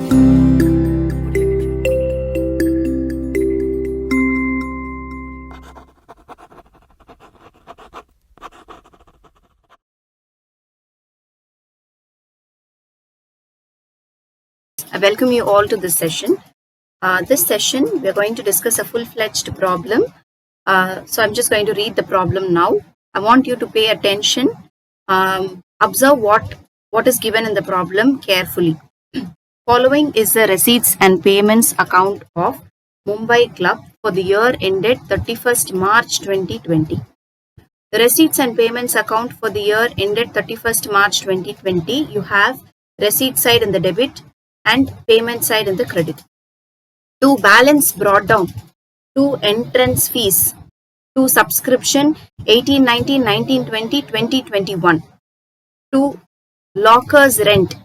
I welcome you all to this session. This session, we are going to discuss a full-fledged problem. So I'm just going to read the problem now. I want you to pay attention. Observe what is given in the problem carefully. Following is the receipts and payments account of Mumbai Club for the year ended 31st March 2020. The receipts and payments account for the year ended 31st March 2020. You have receipt side in the debit and payment side in the credit. To balance brought down, to entrance fees, to subscription 18, 19, 19, 20, 20, 21, to lockers rent,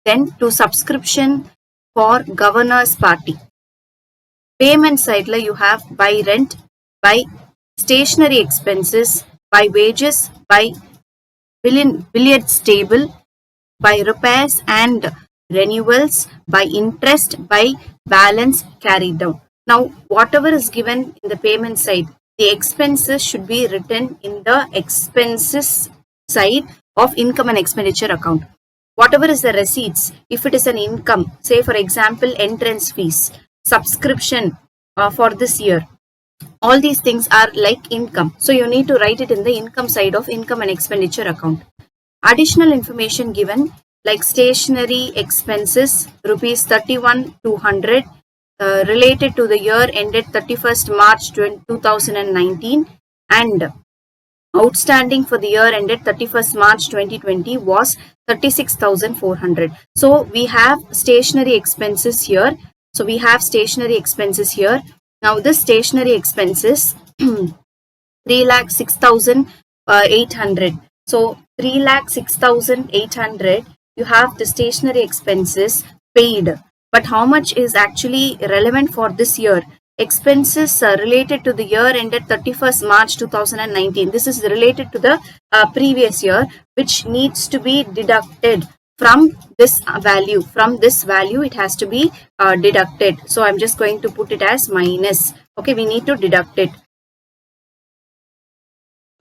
then to subscription for governor's party. Payment side you have by rent, by stationery expenses, by wages, by billiards table, by repairs and renewals, by interest, by balance carried down. Now, whatever is given in the payment side, the expenses should be written in the expenses side of income and expenditure account. Whatever is the receipts, if it is an income, say for example, entrance fees, subscription for this year, all these things are like income. So you need to write it in the income side of income and expenditure account. Additional information given like stationery expenses rupees 31,200 related to the year ended 31st March 2019 and outstanding for the year ended 31st March 2020 was 36,400. So we have stationery expenses here. So we have stationery expenses here. Now this stationery expenses 3,06,800. So 3,06,800 you have the stationery expenses paid. But how much is actually relevant for this year? Expenses related to the year ended 31st March 2019. This is related to the previous year, which needs to be deducted from this value. From this value, it has to be deducted. So I'm just going to put it as minus. Okay, we need to deduct it.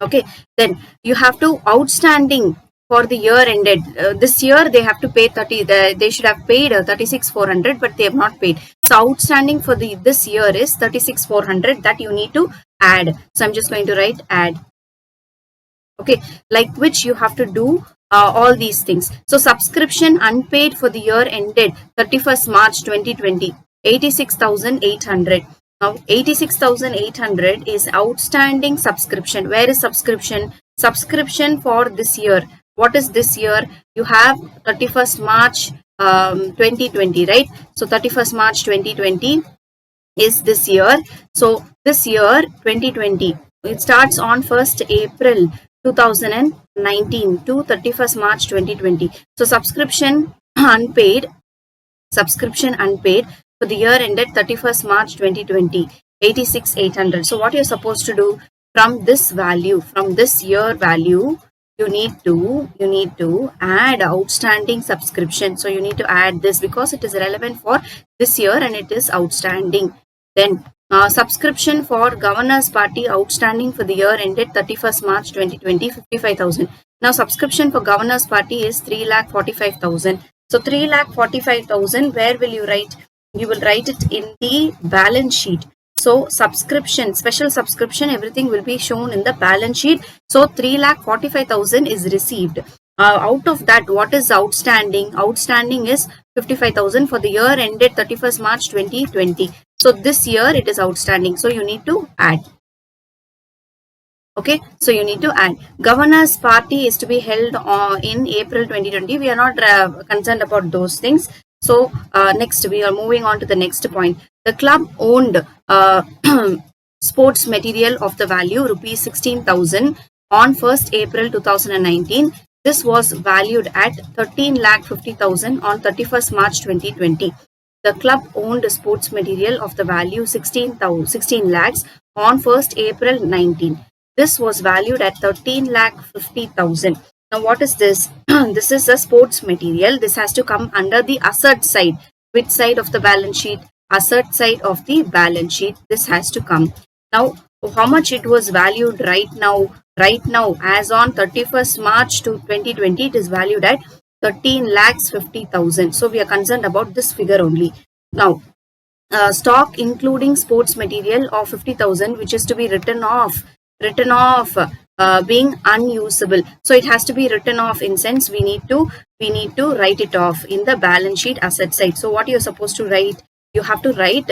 Okay, then you have to outstanding for the year ended. This year they have to pay 30. They should have paid 36,400, but they have not paid. So outstanding for this year is 36,400 that you need to add. So I'm just going to write add. Okay, like which you have to do all these things. So subscription unpaid for the year ended 31st March 2020, 86,800. Now 86,800 is outstanding subscription. Where is subscription? Subscription for this year. What is this year? You have 31st March 2020, right? So 31st March 2020 is this year. So this year 2020, it starts on 1st April 2019 to 31st March 2020. So subscription unpaid for the year ended 31st March 2020, 86,800. So what you're supposed to do from this value, from this year value, you need to add outstanding subscription. So you need to add this because it is relevant for this year and it is outstanding. Then subscription for governor's party outstanding for the year ended 31st March 2020, 55,000. Now subscription for governor's party is 3,45,000. So 3,45,000, where will you write? You will write it in the balance sheet. So subscription, special subscription, everything will be shown in the balance sheet. So 3,45,000 is received. Out of that, what is outstanding? Outstanding is 55,000 for the year ended 31st March 2020. So this year it is outstanding. So you need to add. Okay, so you need to add. Governor's party is to be held in April 2020. We are not concerned about those things. So next, we are moving on to the next point. The club owned sports material of the value rupees 16,000 on 1st April 2019. This was valued at 13,50,000 on 31st March 2020. The club owned sports material of the value 16 lakhs on 1st April 19. This was valued at 13,50,000. Now what is this? This is a sports material. This has to come under the asset side. which side of the balance sheet? Asset side of the balance sheet. This has to come. Now, how much it was valued right now? Right now, as on 31st March to 2020, it is valued at 13,50,000. So we are concerned about this figure only. Now, stock including sports material of 50,000, which is to be written off, being unusable. So it has to be written off in sense we need to write it off in the balance sheet asset side. So what you're supposed to write? You have to write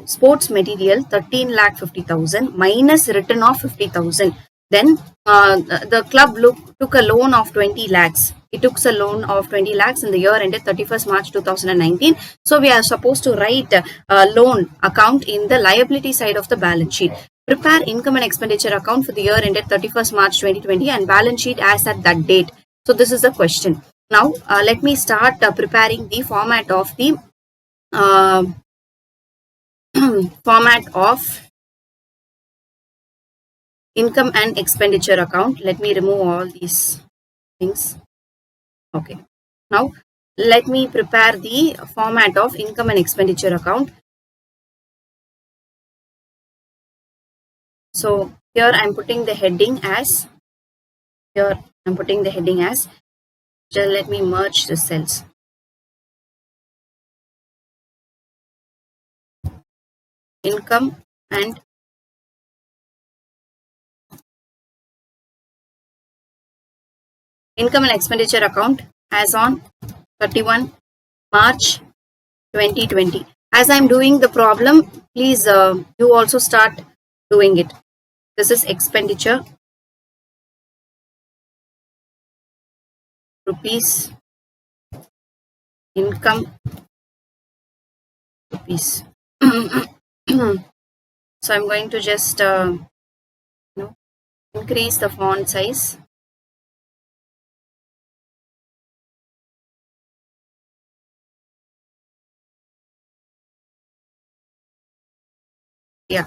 sports material 13,50,000 minus written off 50,000. Then the club took a loan of 20 lakhs. It took a loan of 20 lakhs in the year ended 31st March 2019. So we are supposed to write loan account in the liability side of the balance sheet. Prepare income and expenditure account for the year ended 31st March 2020 and balance sheet as at that date. So this is the question. Now let me start preparing the format of the income and expenditure account. Let me remove all these things. Okay. Now let me prepare the format of income and expenditure account. So here I'm putting the heading as, just let me merge the cells. Income and expenditure account as on 31 March 2020. As I'm doing the problem, please you also start doing it. This is expenditure, rupees, income, rupees. So I'm going to just increase the font size. Yeah.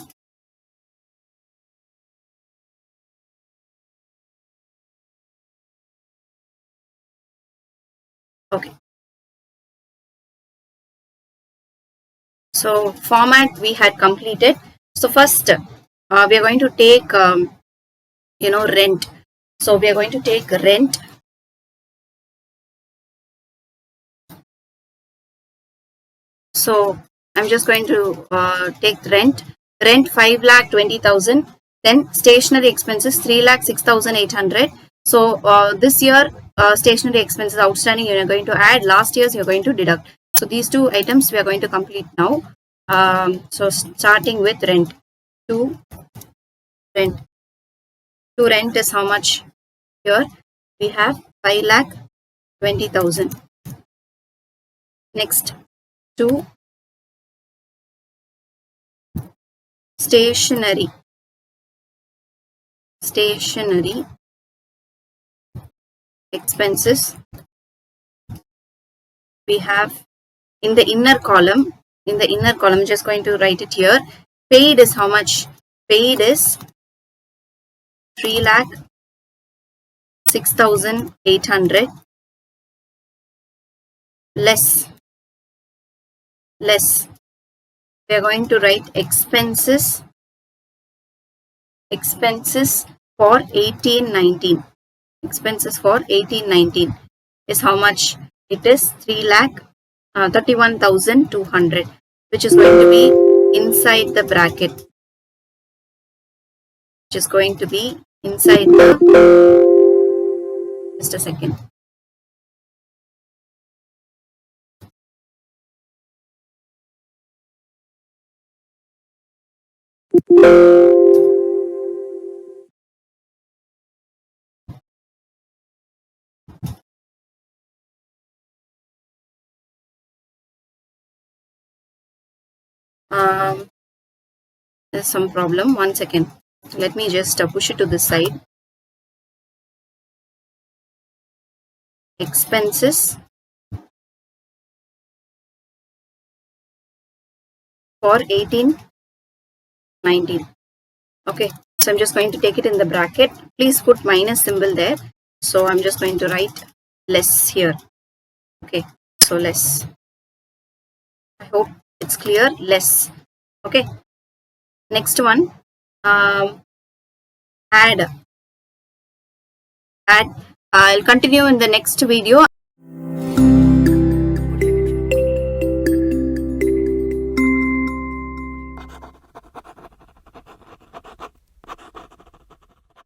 Okay. So format we had completed. So first we are going to take rent. So we are going to take rent. So I'm just going to take rent 5,20,000. Then stationery expenses 3,06,800. So this year stationery expenses outstanding you are going to add. Last year's you are going to deduct. So these two items we are going to complete now. So starting with rent. To rent is how much? Here we have 5,20,000. Next, to stationery expenses, we have in the inner column, just going to write it here. Paid is how much? Paid is 3,06,800 less. We are going to write expenses for 1819. Expenses for 1819 is how much? It is 3,31,200, which is going to be inside the bracket. Just a second. There's some problem. 1 second. Let me just push it to this side. Expenses for 1819. Okay, so I'm just going to take it in the bracket. Please put minus symbol there. So I'm just going to write less here. Okay, so less. I hope it's clear. Less. Okay. Next one. Add. I'll continue in the next video.